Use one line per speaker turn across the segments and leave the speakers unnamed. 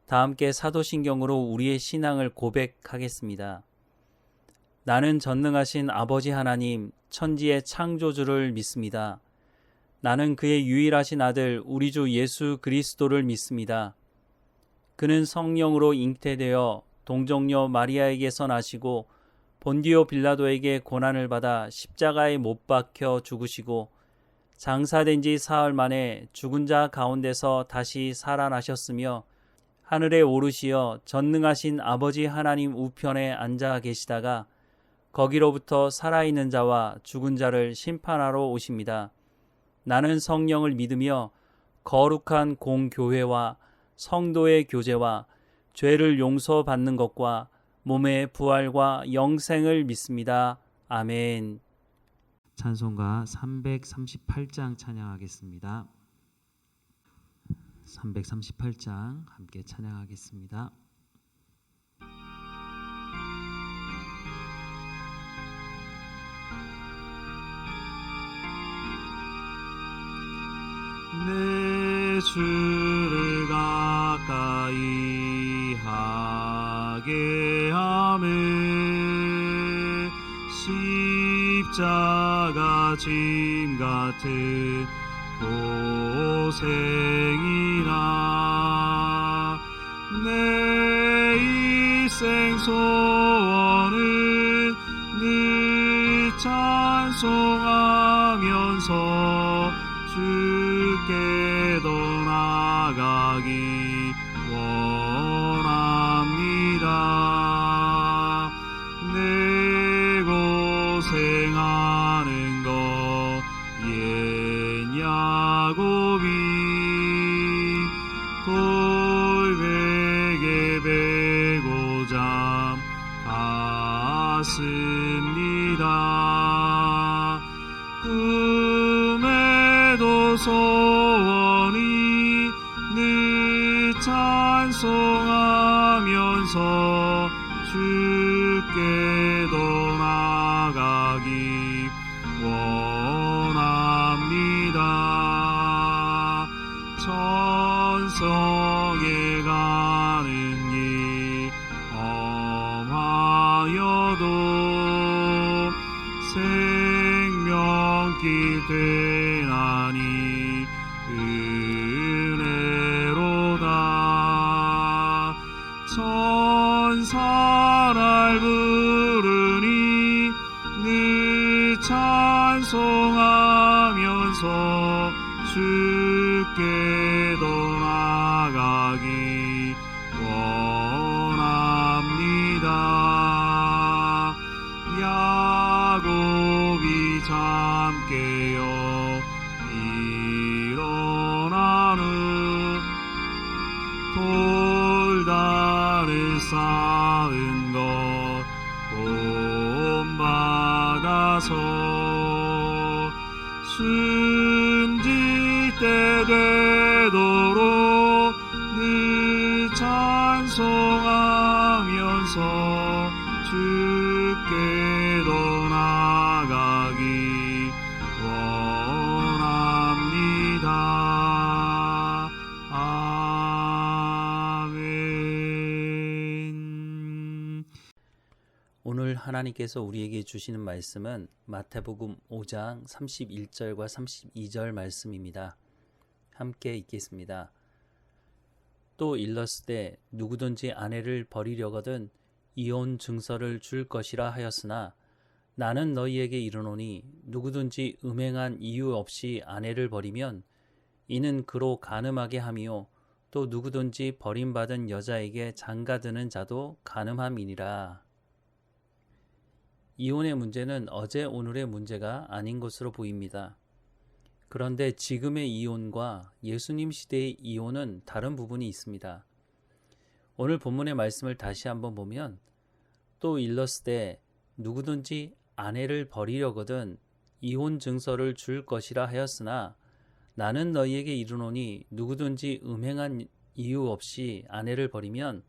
다 함께 사도신경으로 우리의 신앙을 고백하겠습니다. 나는 전능하신 아버지 하나님, 천지의 창조주를 믿습니다. 나는 그의 유일하신 아들 우리 주 예수 그리스도를 믿습니다. 그는 성령으로 잉태되어 동정녀 마리아에게서 나시고 본디오 빌라도에게 고난을 받아 십자가에 못 박혀 죽으시고 장사된 지 사흘 만에 죽은 자 가운데서 다시 살아나셨으며 하늘에 오르시어 전능하신 아버지 하나님 우편에 앉아 계시다가 거기로부터 살아있는 자와 죽은 자를 심판하러 오십니다. 나는 성령을 믿으며 거룩한 공교회와 성도의 교제와 죄를 용서받는 것과 몸의 부활과 영생을 믿습니다. 아멘.
찬송가 338장 찬양하겠습니다. 338장 함께 찬양하겠습니다. 내 주를 가까이 하게 하매 십자가 짐 같은 고생이나 내 일생 소원은 늘 찬송하면서 주께도 나가기 원합니다. 내 고생하는 것 옛 야곱이 돌베개 베고 잠 갔습니다. 꿈에도 소원이 늘 찬송하면서 주께도 나가기 원합니다. 천성에 가는 길 험하여도 생명길 되나니 은혜로다. 천사를 부르니 늘 찬송하면서 주께도 나가기 원합니다. 야곱이 잠 깨어 일어난 후 돌다를 쌓은 것 본받아서 숨질 때 되도록 늘 찬송하면서 주께도 나가기 원합니다. 아멘.
오늘 하나님께서 우리에게 주시는 말씀은 마태복음 5장 31절과 32절 말씀입니다. 함께 읽겠습니다. 또 일렀으되 누구든지 아내를 버리려거든 이혼 증서를 줄 것이라 하였으나 나는 너희에게 이르노니 누구든지 음행한 이유 없이 아내를 버리면 이는 그로 간음하게 함이요 또 누구든지 버림받은 여자에게 장가드는 자도 간음함이니라. 이혼의 문제는 어제 오늘의 문제가 아닌 것으로 보입니다. 그런데 지금의 이혼과 예수님 시대의 이혼은 다른 부분이 있습니다. 오늘 본문의 말씀을 다시 한번 보면 또 일렀으되 누구든지 아내를 버리려거든 이혼 증서를 줄 것이라 하였으나 나는 너희에게 이르노니 누구든지 음행한 이유 없이 아내를 버리면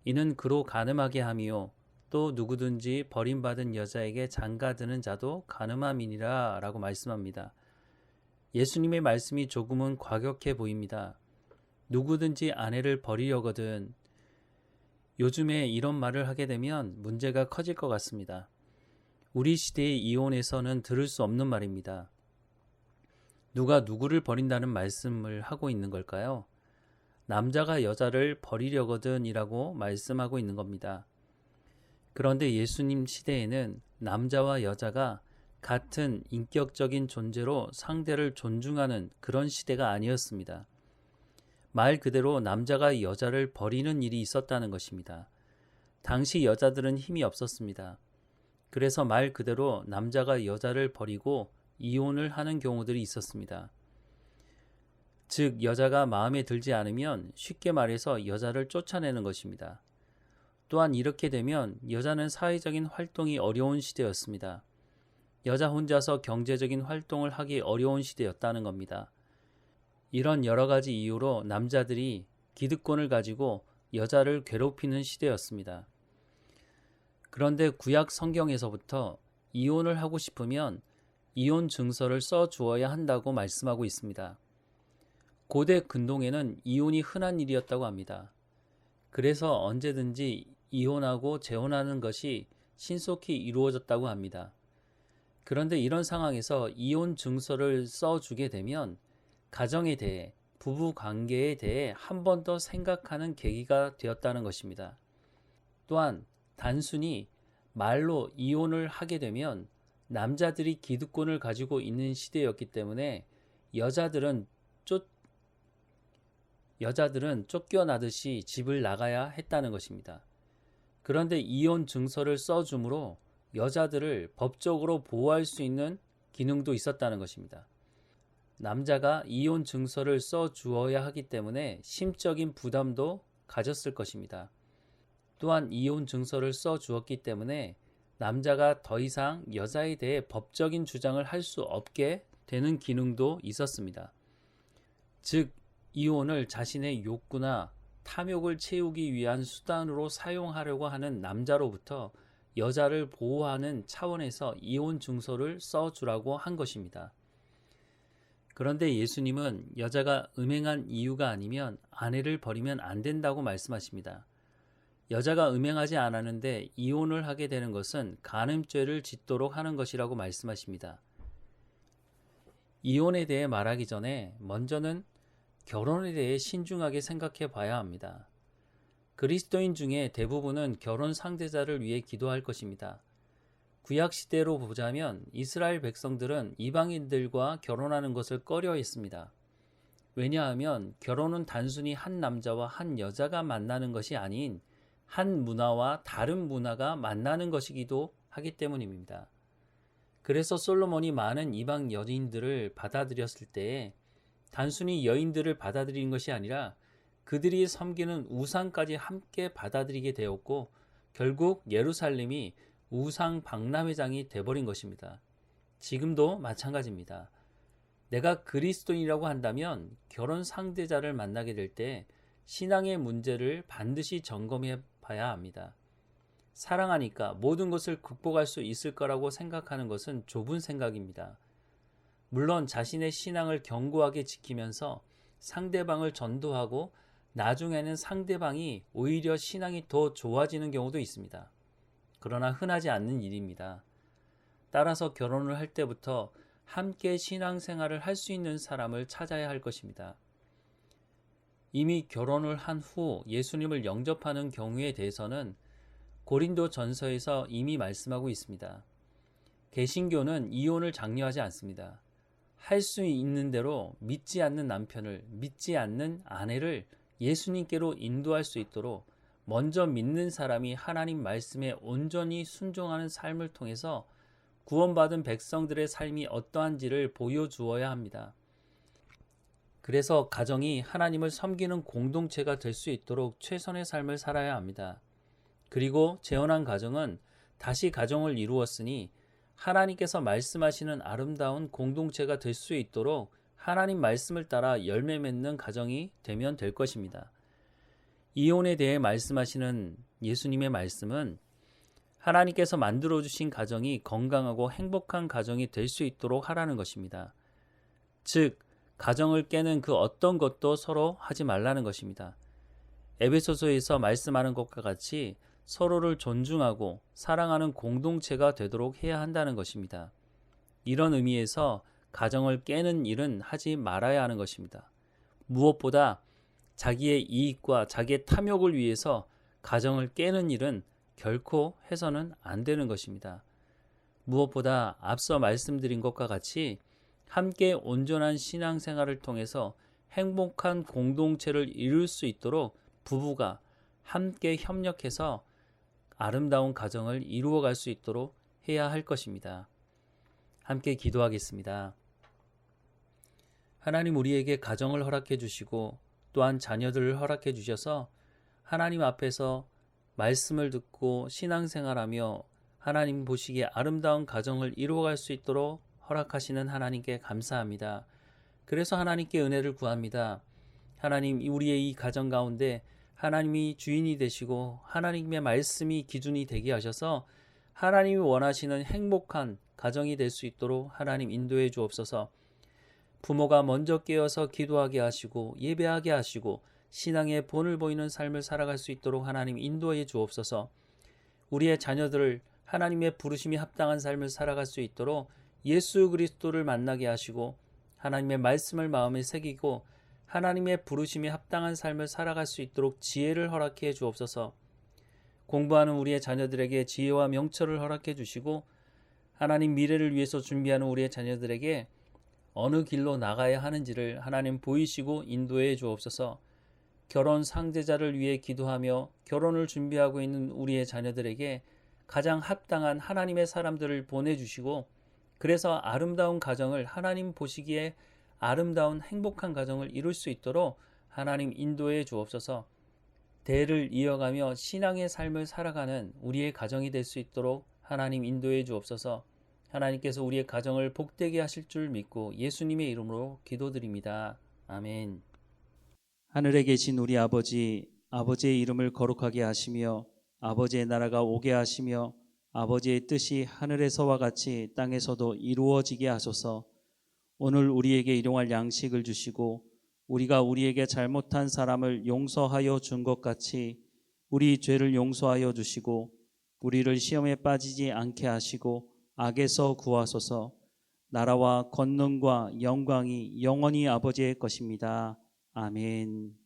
이는 그로 간음하게 함이요 또 누구든지 버림받은 여자에게 장가드는 자도 간음함이니라 라고 말씀합니다. 예수님의 말씀이 조금은 과격해 보입니다. 누구든지 아내를 버리려거든. 요즘에 이런 말을 하게 되면 문제가 커질 것 같습니다. 우리 시대의 이혼에서는 들을 수 없는 말입니다. 누가 누구를 버린다는 말씀을 하고 있는 걸까요? 남자가 여자를 버리려거든 이라고 말씀하고 있는 겁니다. 그런데 예수님 시대에는 남자와 여자가 같은 인격적인 존재로 상대를 존중하는 그런 시대가 아니었습니다. 말 그대로 남자가 여자를 버리는 일이 있었다는 것입니다. 당시 여자들은 힘이 없었습니다. 그래서 말 그대로 남자가 여자를 버리고 이혼을 하는 경우들이 있었습니다. 즉, 여자가 마음에 들지 않으면 쉽게 말해서 여자를 쫓아내는 것입니다. 또한 이렇게 되면 여자는 사회적인 활동이 어려운 시대였습니다. 여자 혼자서 경제적인 활동을 하기 어려운 시대였다는 겁니다. 이런 여러 가지 이유로 남자들이 기득권을 가지고 여자를 괴롭히는 시대였습니다. 그런데 구약 성경에서부터 이혼을 하고 싶으면 이혼 증서를 써 주어야 한다고 말씀하고 있습니다. 고대 근동에는 이혼이 흔한 일이었다고 합니다. 그래서 언제든지 이혼하고 재혼하는 것이 신속히 이루어졌다고 합니다. 그런데 이런 상황에서 이혼 증서를 써주게 되면 가정에 대해, 부부 관계에 대해 한 번 더 생각하는 계기가 되었다는 것입니다. 또한 단순히 말로 이혼을 하게 되면 남자들이 기득권을 가지고 있는 시대였기 때문에 여자들은 쫓겨나듯이 집을 나가야 했다는 것입니다. 그런데 이혼 증서를 써줌으로 여자들을 법적으로 보호할 수 있는 기능도 있었다는 것입니다. 남자가 이혼 증서를 써 주어야 하기 때문에 심적인 부담도 가졌을 것입니다. 또한 이혼 증서를 써 주었기 때문에 남자가 더 이상 여자에 대해 법적인 주장을 할 수 없게 되는 기능도 있었습니다. 즉, 이혼을 자신의 욕구나 탐욕을 채우기 위한 수단으로 사용하려고 하는 남자로부터 여자를 보호하는 차원에서 이혼 증서를 써주라고 한 것입니다. 그런데 예수님은 여자가 음행한 이유가 아니면 아내를 버리면 안 된다고 말씀하십니다. 여자가 음행하지 않았는데 이혼을 하게 되는 것은 간음죄를 짓도록 하는 것이라고 말씀하십니다. 이혼에 대해 말하기 전에 먼저는 결혼에 대해 신중하게 생각해 봐야 합니다. 그리스도인 중에 대부분은 결혼 상대자를 위해 기도할 것입니다. 구약 시대로 보자면 이스라엘 백성들은 이방인들과 결혼하는 것을 꺼려했습니다. 왜냐하면 결혼은 단순히 한 남자와 한 여자가 만나는 것이 아닌 한 문화와 다른 문화가 만나는 것이기도 하기 때문입니다. 그래서 솔로몬이 많은 이방 여인들을 받아들였을 때에 단순히 여인들을 받아들이는 것이 아니라 그들이 섬기는 우상까지 함께 받아들이게 되었고 결국 예루살렘이 우상 박람회장이 되어버린 것입니다. 지금도 마찬가지입니다. 내가 그리스도인이라고 한다면 결혼 상대자를 만나게 될 때 신앙의 문제를 반드시 점검해 봐야 합니다. 사랑하니까 모든 것을 극복할 수 있을 거라고 생각하는 것은 좁은 생각입니다. 물론 자신의 신앙을 견고하게 지키면서 상대방을 전도하고 나중에는 상대방이 오히려 신앙이 더 좋아지는 경우도 있습니다. 그러나 흔하지 않는 일입니다. 따라서 결혼을 할 때부터 함께 신앙생활을 할 수 있는 사람을 찾아야 할 것입니다. 이미 결혼을 한 후 예수님을 영접하는 경우에 대해서는 고린도 전서에서 이미 말씀하고 있습니다. 개신교는 이혼을 장려하지 않습니다. 할 수 있는 대로 믿지 않는 남편을, 믿지 않는 아내를 예수님께로 인도할 수 있도록 먼저 믿는 사람이 하나님 말씀에 온전히 순종하는 삶을 통해서 구원받은 백성들의 삶이 어떠한지를 보여주어야 합니다. 그래서 가정이 하나님을 섬기는 공동체가 될 수 있도록 최선의 삶을 살아야 합니다. 그리고 재혼한 가정은 다시 가정을 이루었으니 하나님께서 말씀하시는 아름다운 공동체가 될 수 있도록 하나님 말씀을 따라 열매 맺는 가정이 되면 될 것입니다. 이혼에 대해 말씀하시는 예수님의 말씀은 하나님께서 만들어주신 가정이 건강하고 행복한 가정이 될 수 있도록 하라는 것입니다. 즉, 가정을 깨는 그 어떤 것도 서로 하지 말라는 것입니다. 에베소서에서 말씀하는 것과 같이 서로를 존중하고 사랑하는 공동체가 되도록 해야 한다는 것입니다. 이런 의미에서 가정을 깨는 일은 하지 말아야 하는 것입니다. 무엇보다 자기의 이익과 자기의 탐욕을 위해서 가정을 깨는 일은 결코 해서는 안 되는 것입니다. 무엇보다 앞서 말씀드린 것과 같이 함께 온전한 신앙생활을 통해서 행복한 공동체를 이룰 수 있도록 부부가 함께 협력해서 아름다운 가정을 이루어갈 수 있도록 해야 할 것입니다. 함께 기도하겠습니다. 하나님, 우리에게 가정을 허락해 주시고 또한 자녀들을 허락해 주셔서 하나님 앞에서 말씀을 듣고 신앙생활하며 하나님 보시기에 아름다운 가정을 이루어갈 수 있도록 허락하시는 하나님께 감사합니다. 그래서 하나님께 은혜를 구합니다. 하나님, 우리의 이 가정 가운데 하나님이 주인이 되시고 하나님의 말씀이 기준이 되게 하셔서 하나님이 원하시는 행복한 가정이 될 수 있도록 하나님 인도해 주옵소서. 부모가 먼저 깨어서 기도하게 하시고 예배하게 하시고 신앙의 본을 보이는 삶을 살아갈 수 있도록 하나님 인도해 주옵소서. 우리의 자녀들을 하나님의 부르심이 합당한 삶을 살아갈 수 있도록 예수 그리스도를 만나게 하시고 하나님의 말씀을 마음에 새기고 하나님의 부르심이 합당한 삶을 살아갈 수 있도록 지혜를 허락해 주옵소서. 공부하는 우리의 자녀들에게 지혜와 명철을 허락해 주시고 하나님 미래를 위해서 준비하는 우리의 자녀들에게 어느 길로 나가야 하는지를 하나님 보이시고 인도해 주옵소서. 결혼 상대자를 위해 기도하며 결혼을 준비하고 있는 우리의 자녀들에게 가장 합당한 하나님의 사람들을 보내주시고 그래서 아름다운 가정을 하나님 보시기에 아름다운 행복한 가정을 이룰 수 있도록 하나님 인도해 주옵소서. 대를 이어가며 신앙의 삶을 살아가는 우리의 가정이 될 수 있도록 하나님 인도해 주옵소서. 하나님께서 우리의 가정을 복되게 하실 줄 믿고 예수님의 이름으로 기도드립니다. 아멘.
하늘에 계신 우리 아버지, 아버지의 이름을 거룩하게 하시며 아버지의 나라가 오게 하시며 아버지의 뜻이 하늘에서와 같이 땅에서도 이루어지게 하소서. 오늘 우리에게 일용할 양식을 주시고 우리가 우리에게 잘못한 사람을 용서하여 준 것 같이 우리 죄를 용서하여 주시고 우리를 시험에 빠지지 않게 하시고 악에서 구하소서. 나라와 권능과 영광이 영원히 아버지의 것입니다. 아멘.